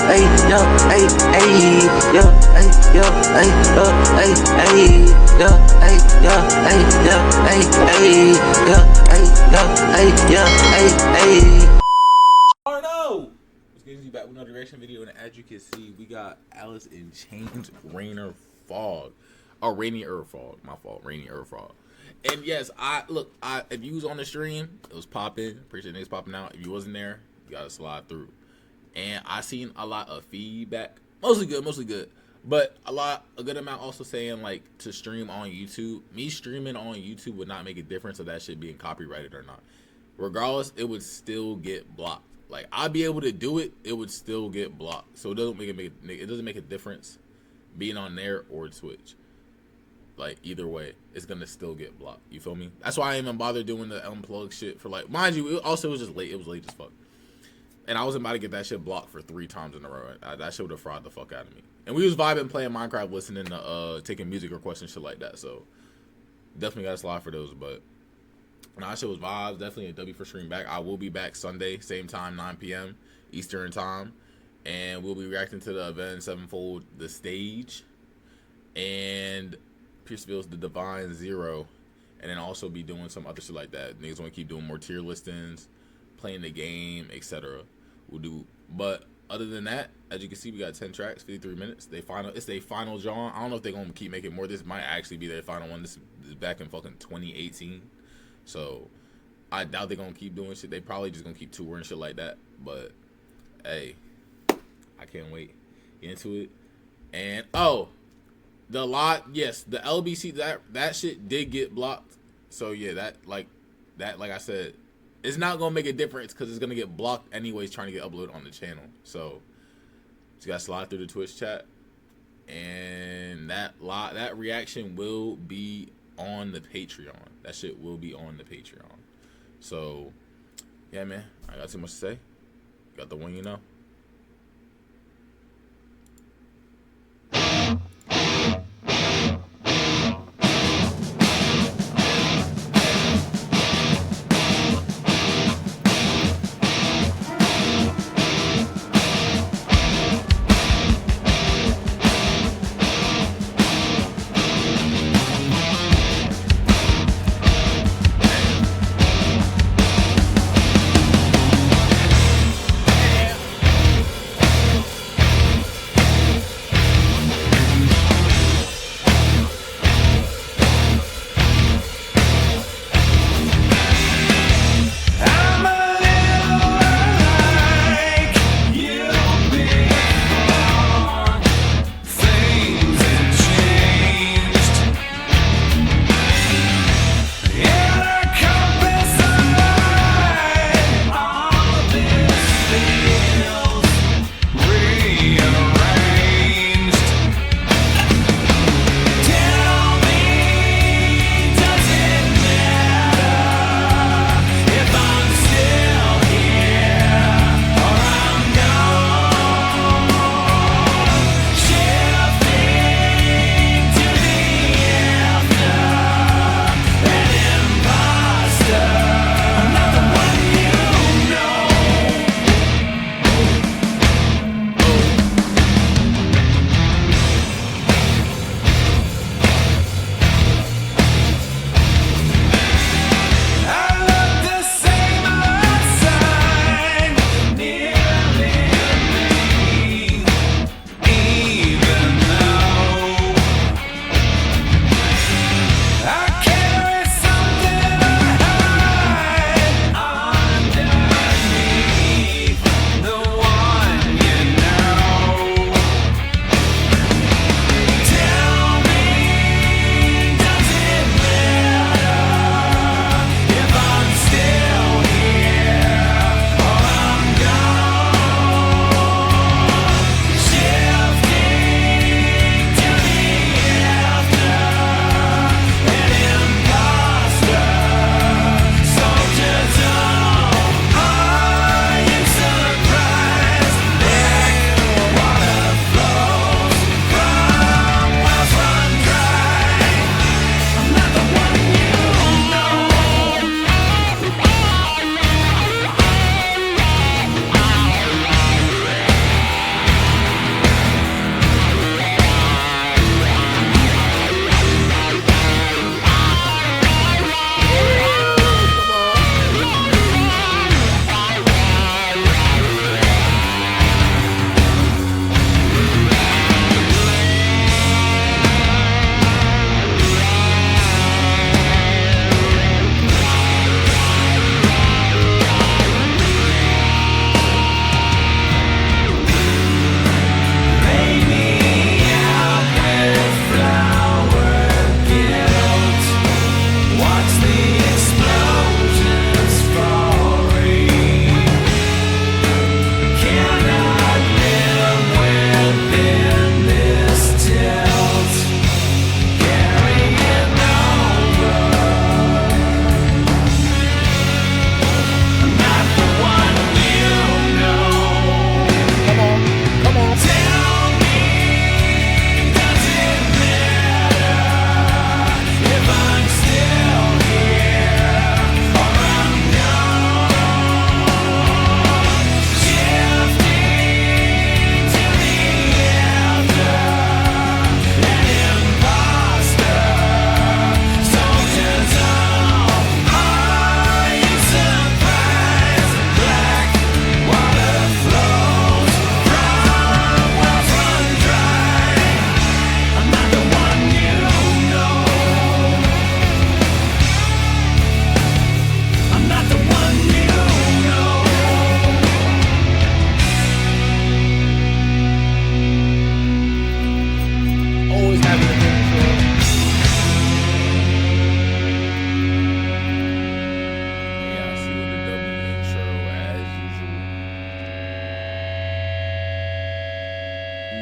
hey, yo, hey, hey, yo, hey, yo, hey, yo, hey, hey, yo, hey, yo, hey, yo, hey, hey, yo, hey, yo, hey, yo, hey, hey. Oh no! Let's get you back with another reaction video, and as you can see, we got Alice in Chains, Rainier Fog. Oh, Rainier Fog. My fault, Rainier Fog. And yes, if you was on the stream, it was popping. Appreciate niggas popping out. If you wasn't there, you gotta slide through. And I seen a lot of feedback, mostly good. But a good amount also saying like to stream on YouTube. Me streaming on YouTube would not make a difference of that shit being copyrighted or not. Regardless, it would still get blocked. Like I'd be able to do it, it would still get blocked. So it doesn't make a difference being on there or Twitch. Like either way, it's gonna still get blocked. You feel me? That's why I didn't even bother doing the unplug shit for like, mind you, it was just late. It was late as fuck. And I was about to get that shit blocked for 3 times in a row. That shit would have fried the fuck out of me. And we was vibing, playing Minecraft, listening to taking music requests and shit like that. So definitely gotta slide for those. But nah, that shit was vibes. Definitely a W for stream back. I will be back Sunday, same time, 9 p.m. Eastern time. And we'll be reacting to the event Sevenfold, The Stage. And Pierceville's The Divine Zero. And then also be doing some other shit like that. Niggas want to keep doing more tier listings, playing the game, etc. We'll do. But other than that, as you can see, we got 10 tracks, 53 minutes. It's their final draw. I don't know if they're going to keep making more. This might actually be their final one. This is back in fucking 2018. So I doubt they're gonna keep doing shit. They probably just gonna keep touring shit like that. But hey, I can't wait. Get into it. And the LBC, that shit did get blocked. So yeah, that like I said, it's not gonna make a difference because it's gonna get blocked anyways trying to get uploaded on the channel. So just gotta slide through the Twitch chat. And that reaction will be on the Patreon. That shit will be on the Patreon. So yeah, man, I got too much to say. Got the one, you know.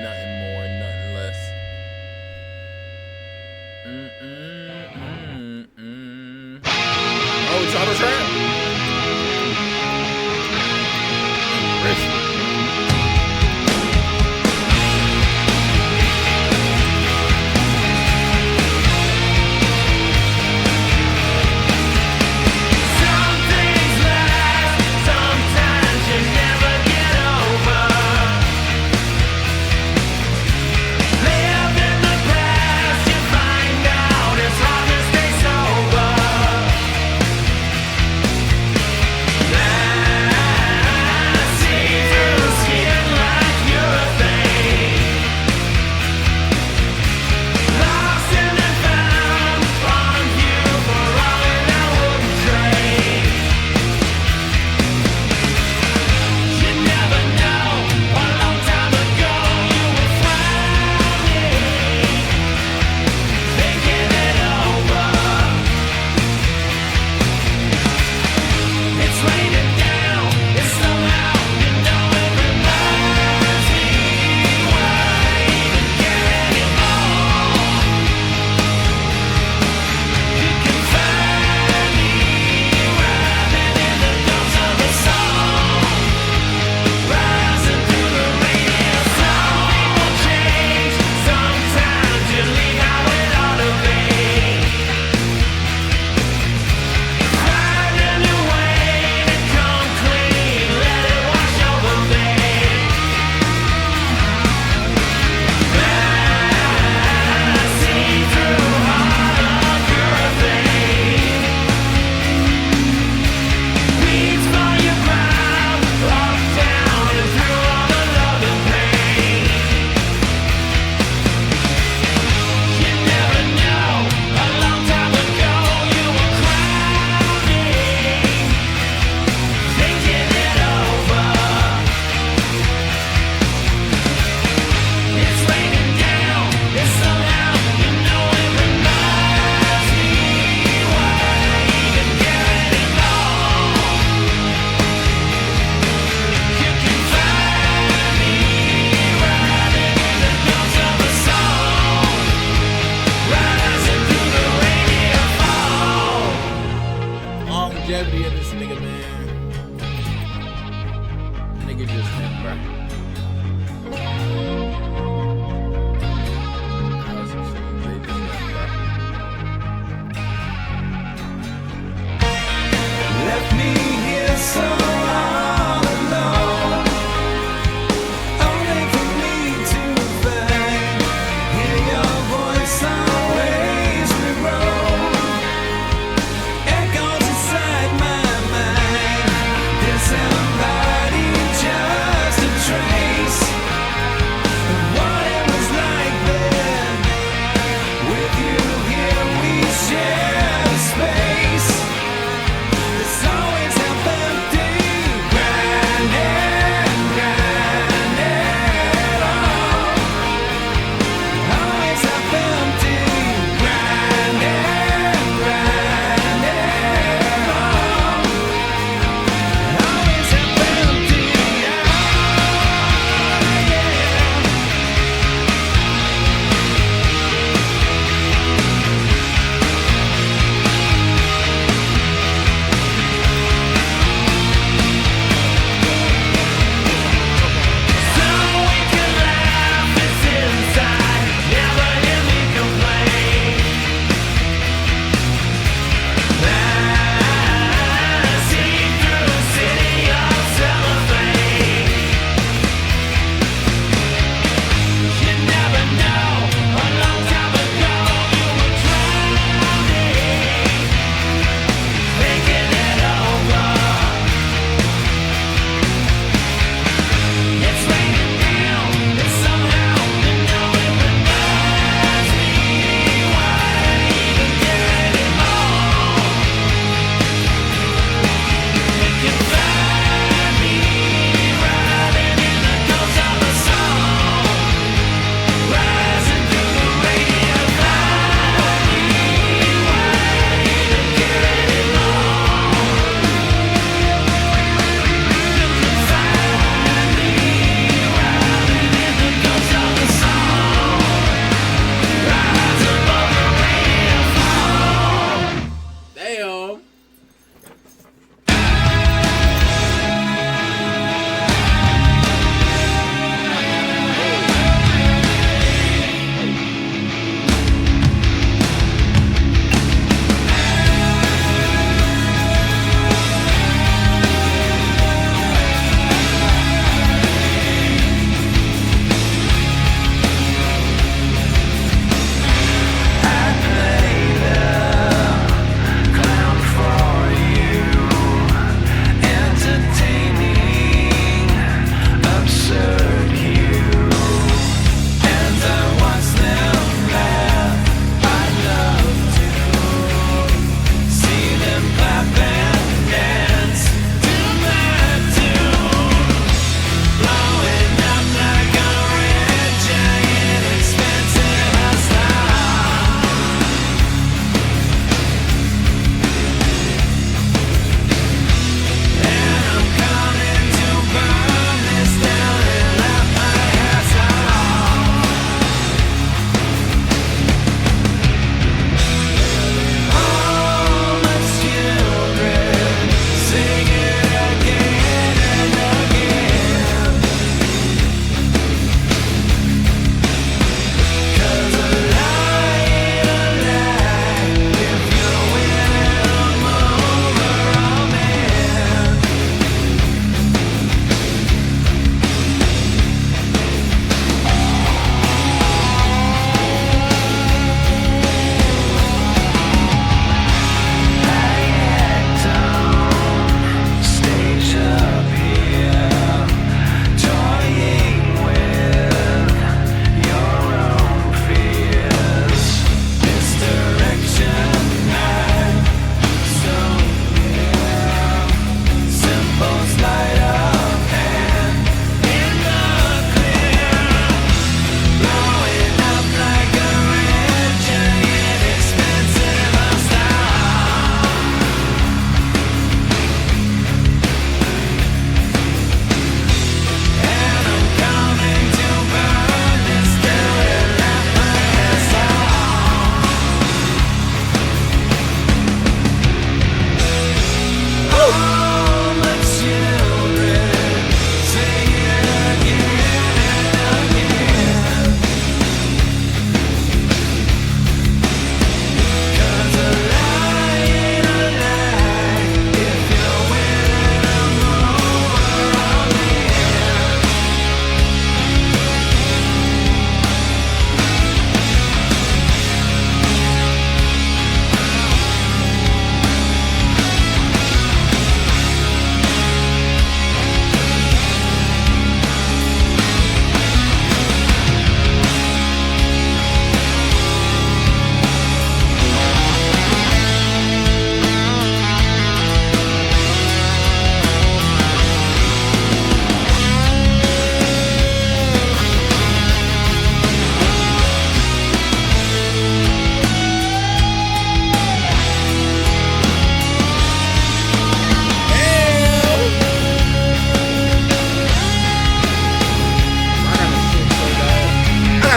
Nothing more, nothing less. Oh, it's auto trap? Impressive.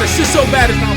worse. It's so bad it's not.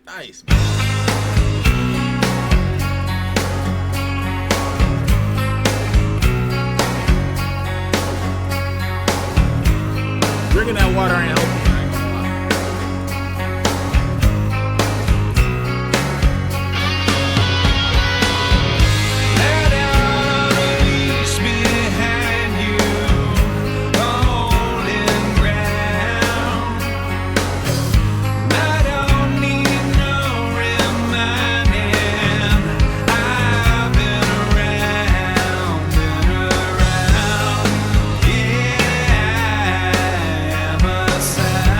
Nice, man. Drinking that water ain't helping. Side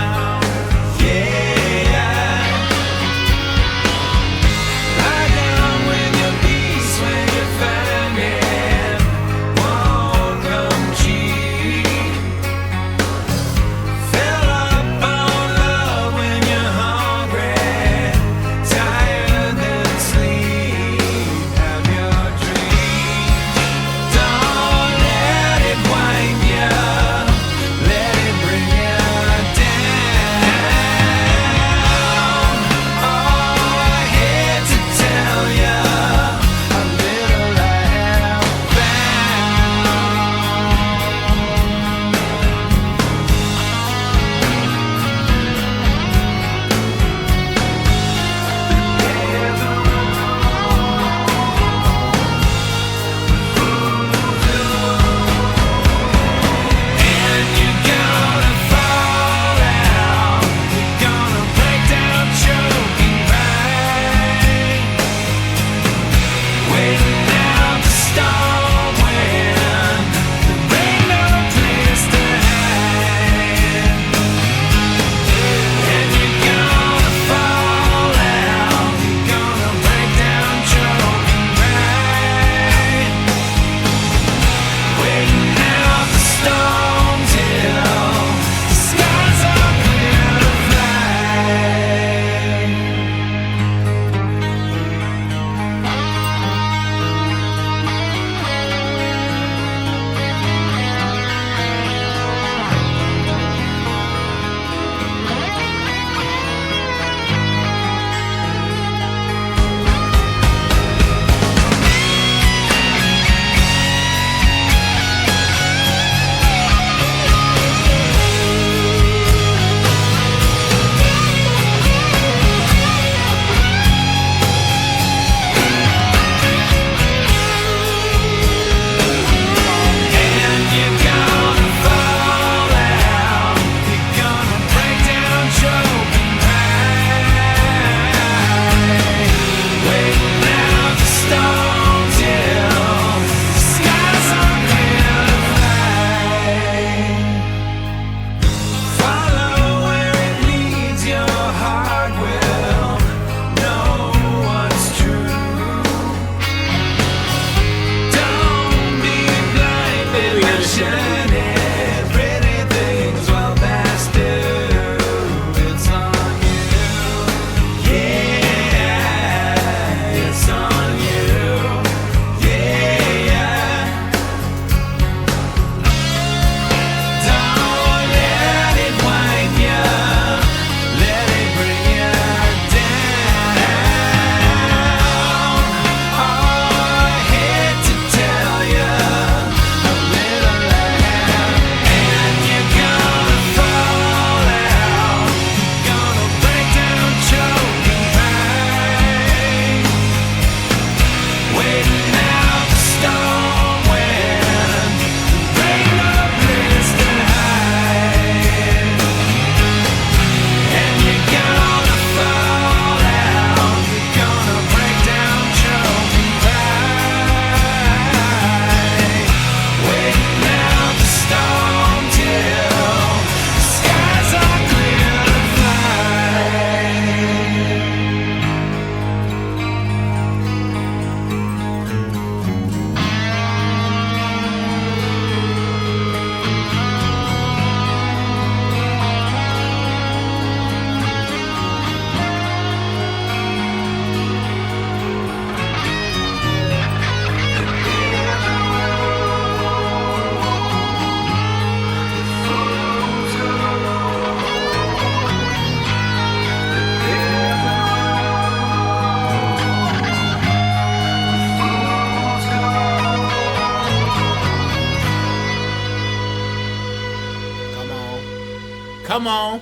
Come on.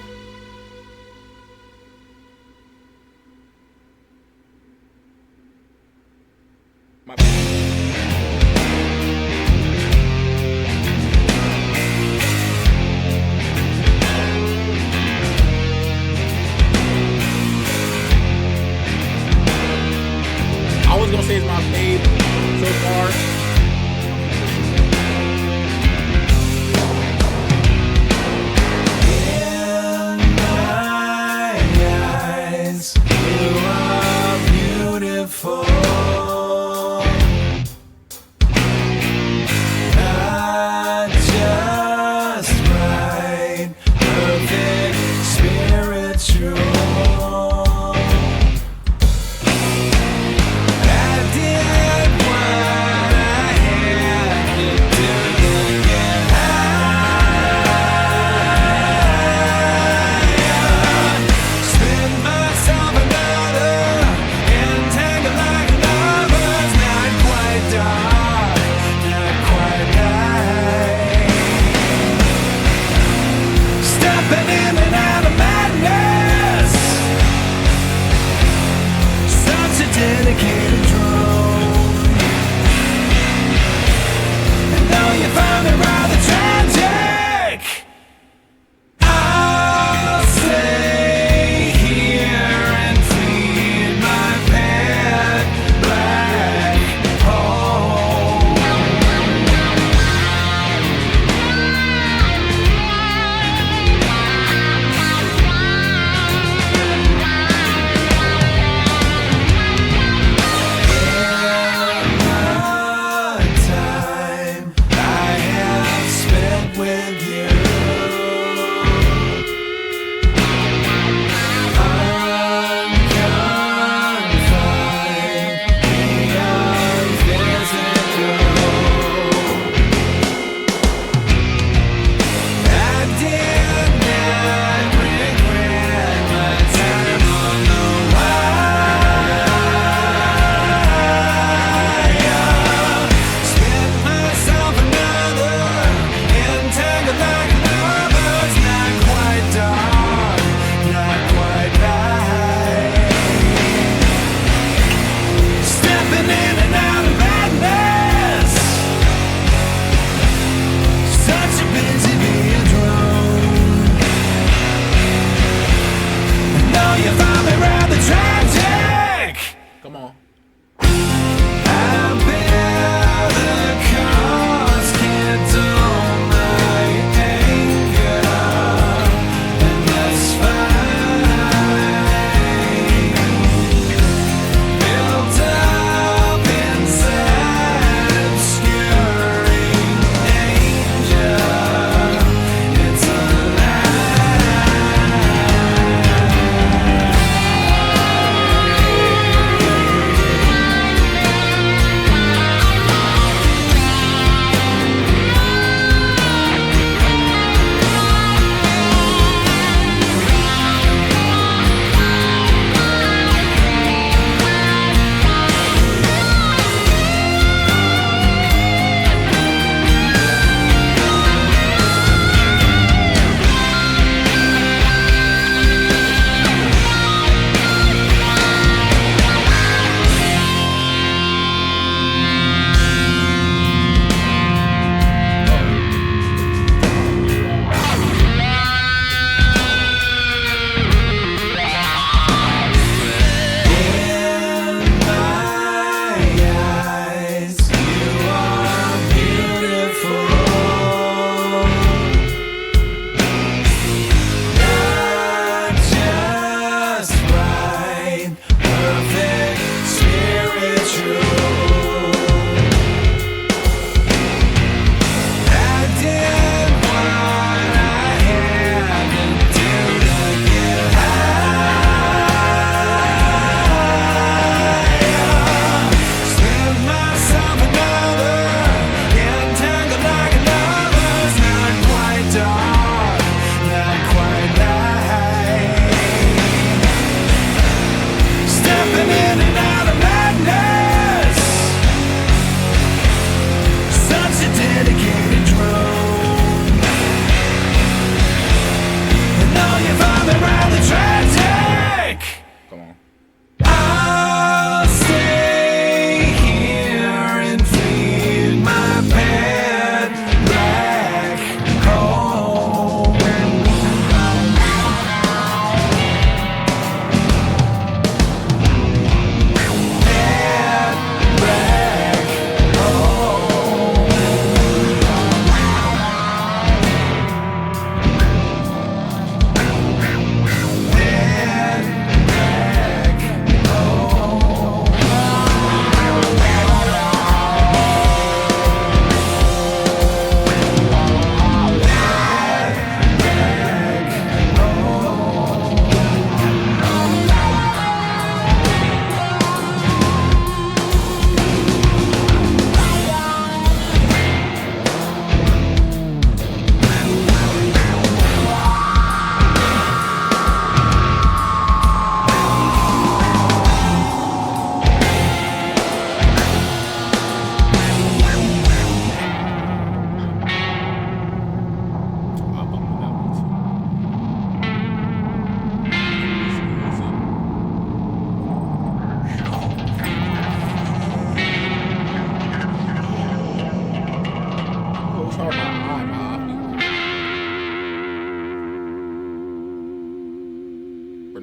My I was gonna say it's my fave so far. In my eyes, you are beautiful. Not just right, perfect, spiritual. I did what I had to do to get higher. Spin myself another, entangled like a lover's. Not quite dark, not quite light. Stepping in and out of madness. Such a dedicated drone. And though you found it rather tragic, I'll stay here and feed my pet black hole.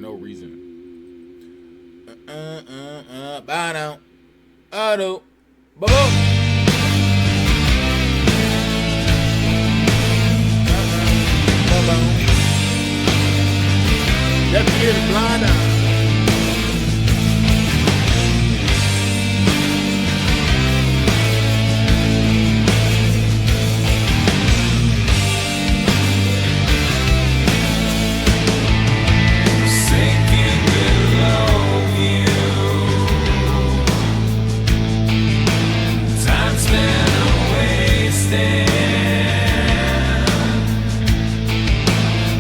no reason. Bye now. Auto. Bye-bye. That's here to blind eye. Sinking below you, time spent wasted,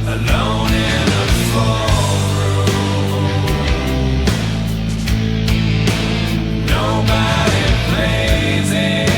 alone in a ballroom. Nobody plays it.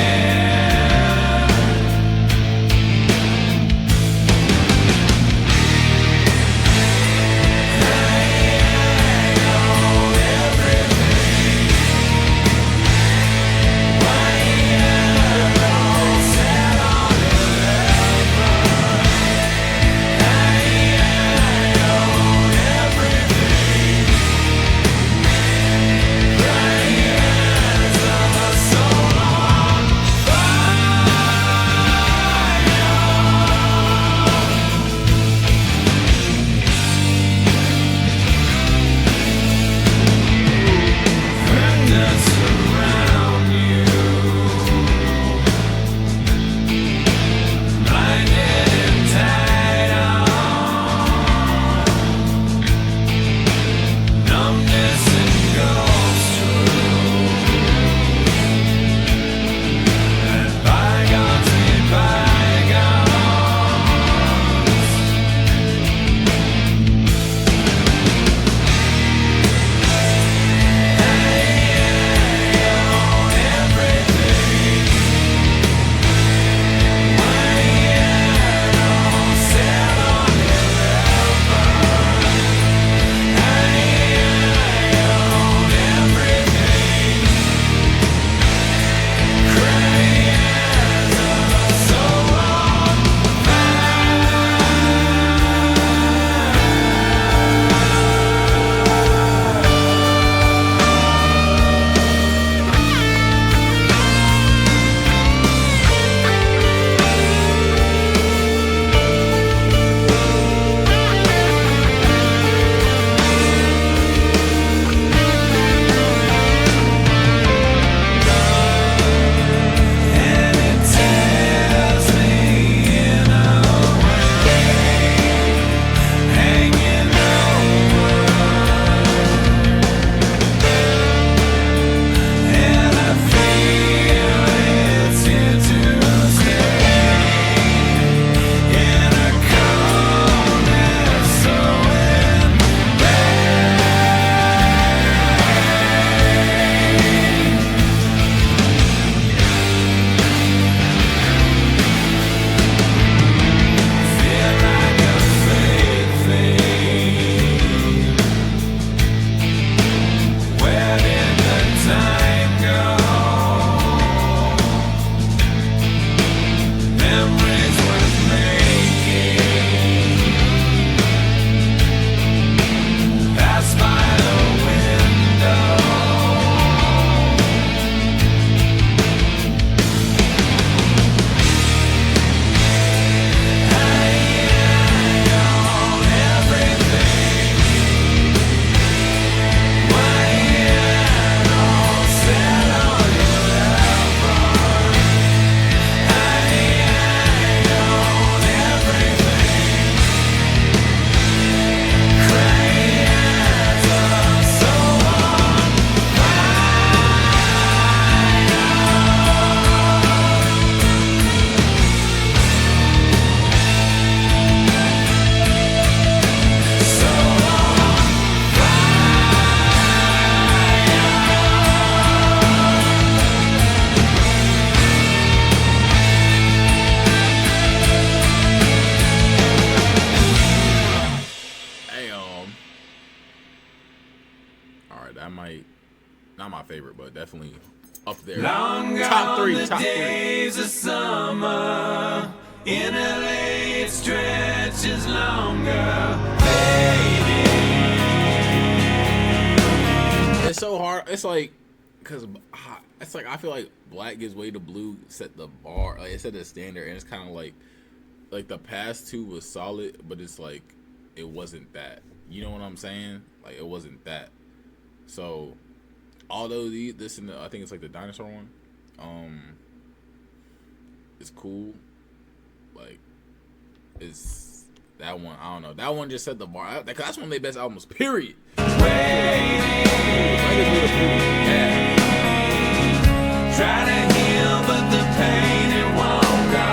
not my favorite, but definitely up there. Long Top three, gone the top three. days of summer, in LA it stretches longer, fading. it's like, cause it's like I feel like black gives way to blue set the bar, like it set the standard, and it's kind of like the past two was solid, but it's like it wasn't that. You know what I'm saying? Like it wasn't that. So although this and I think it's like the dinosaur one, it's cool. Like it's. That one, I don't know. That one just set the bar. That's one of their best albums, period. Try to heal, but the pain it won't go.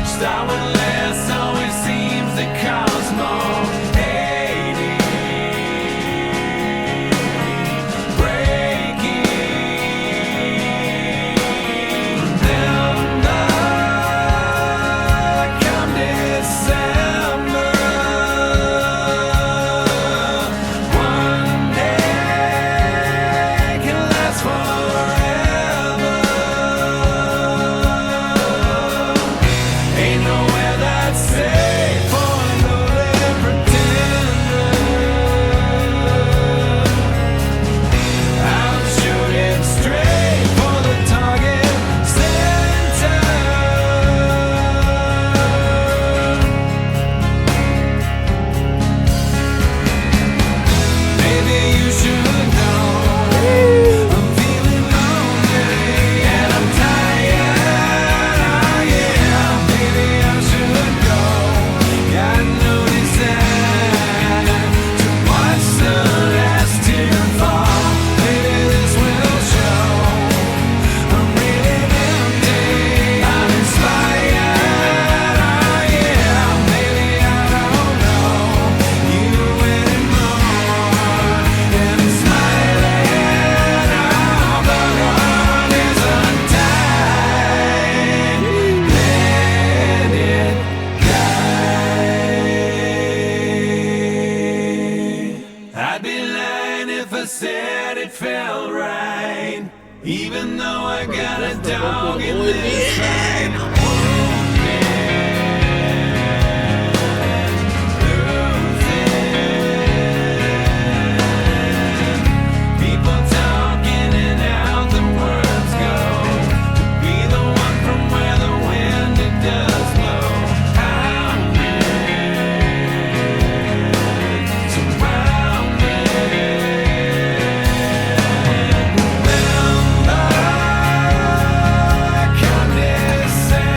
Start with less, always seems to cause more. Hating, breaking. Remember, come December, one day can last forever. Ain't nowhere that's safe for a lonely pretender. I'm shooting straight for the target center. Maybe you should know I'm feeling lonely and I'm tired. Yeah, maybe I should go. Got no desire to watch the last tear fall. Maybe this will show I'm really empty. I'm inspired. Yeah, maybe I don't know you anymore. And I'm smiling. But one is untied. Let it guide. I'd be lying if I said it felt right. Even though I got a dog in this fight. People talking and out the words go. To be the one from where the wind it does blow. Surrounded. Remember, come December.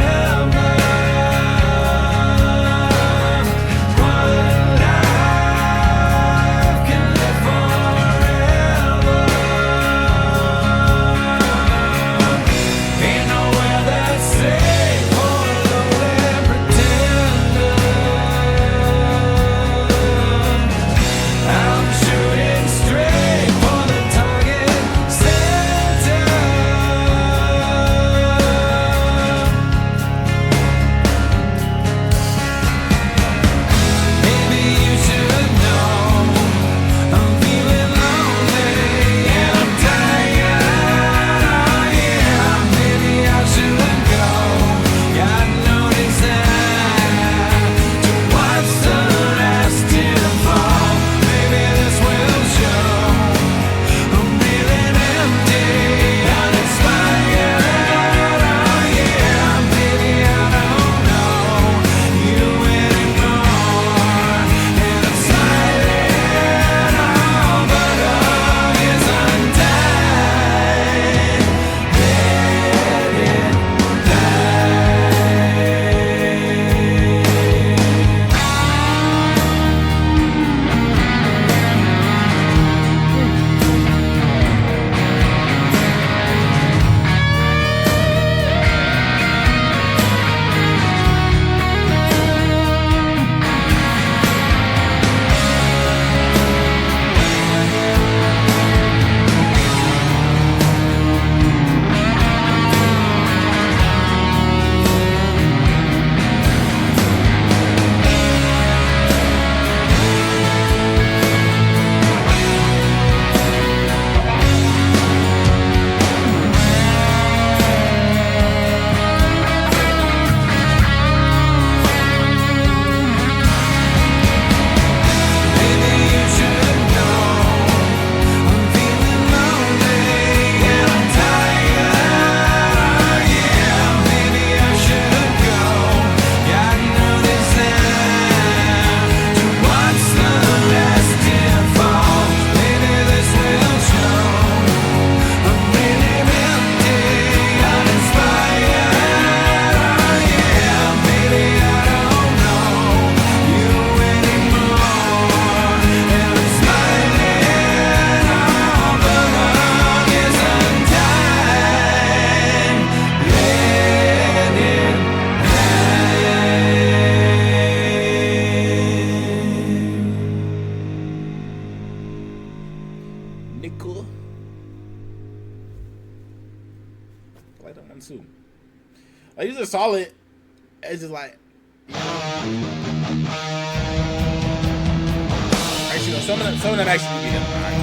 too. Like these are solid. It's just like, actually, no, some of them actually be him. Right?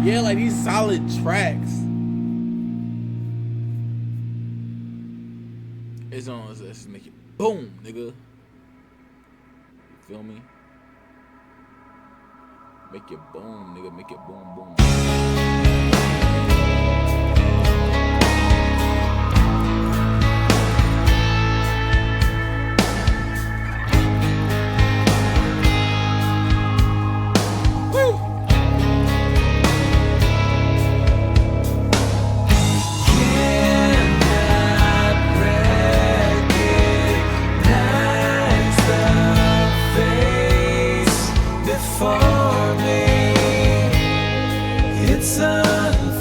Yeah, like these solid tracks. It's on. Let's make it boom, nigga. You feel me? Make it boom, nigga. Make it boom, boom. It's unfair.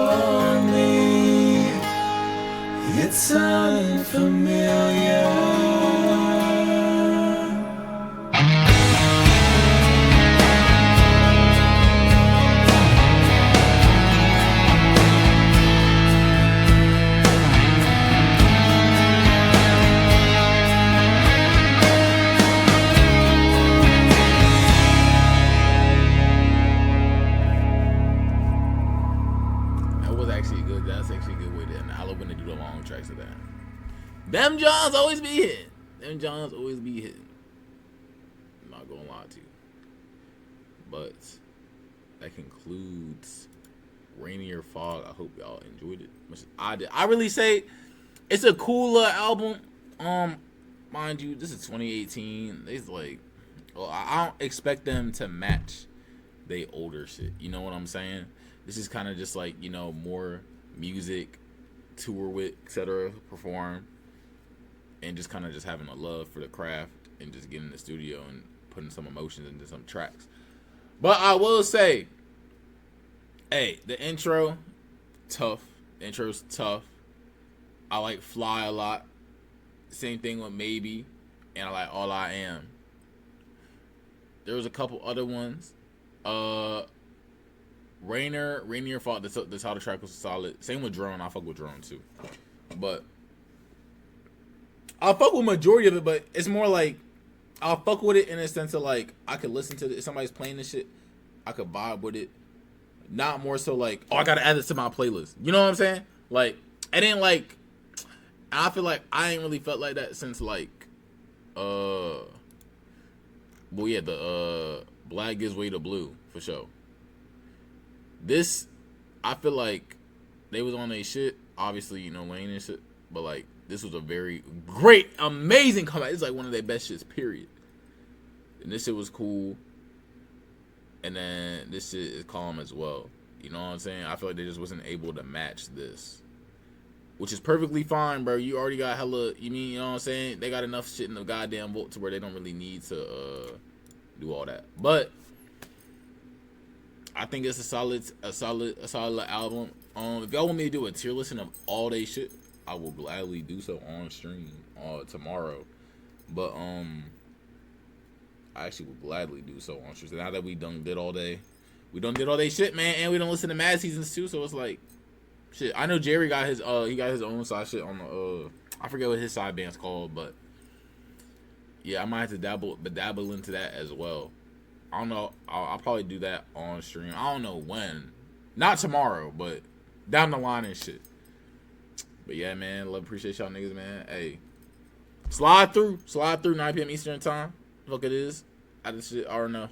for me. It's unfamiliar. That's actually a good way to end. I love when they do the long tracks of that. Them Johns always be hitting. Them Johns always be hitting. I'm not gonna lie to you. But that concludes Rainier Fog. I hope y'all enjoyed it. Much as I did. I really say it's a cool album. Mind you, this is 2018. It's like, well, I don't expect them to match they older shit. You know what I'm saying? This is kind of just like, you know, more music, tour with, etc., perform, and just kind of just having a love for the craft and just getting in the studio and putting some emotions into some tracks. But I will say, hey, the intro, tough. The intro's tough. I like Fly a lot. Same thing with Maybe, and I like All I Am. There was a couple other ones. Rainier Fog, the title track was solid. Same with Drone. I fuck with Drone too. But I'll fuck with majority of it, but it's more like I'll fuck with it in a sense of like I could listen to it. If somebody's playing this shit, I could vibe with it. Not more so like, oh, I gotta add this to my playlist. You know what I'm saying? Like, I didn't like, I feel like I ain't really felt like that since like well yeah, the Black Gives Way to Blue for sure. This, I feel like they was on their shit. Obviously, you know, Wayne and shit. But, like, this was a very great, amazing comeback. It's, like, one of their best shits, period. And this shit was cool. And then this shit is calm as well. You know what I'm saying? I feel like they just wasn't able to match this. Which is perfectly fine, bro. You already got hella, you know what I'm saying? They got enough shit in the goddamn vault to where they don't really need to do all that. But I think it's a solid album. If y'all want me to do a tier listing of all they shit, I will gladly do so on stream tomorrow. But I actually would gladly do so on stream. Now that we did all day shit, man, and we don't listen to Mad Seasons too, so it's like shit. I know Jerry got his own side shit on the I forget what his side band's called, but yeah, I might have to dabble into that as well. I don't know. I'll probably do that on stream. I don't know when. Not tomorrow, but down the line and shit. But yeah, man. Appreciate y'all niggas, man. Hey. Slide through 9 p.m. Eastern time. Look, it is. I just shit. I don't know.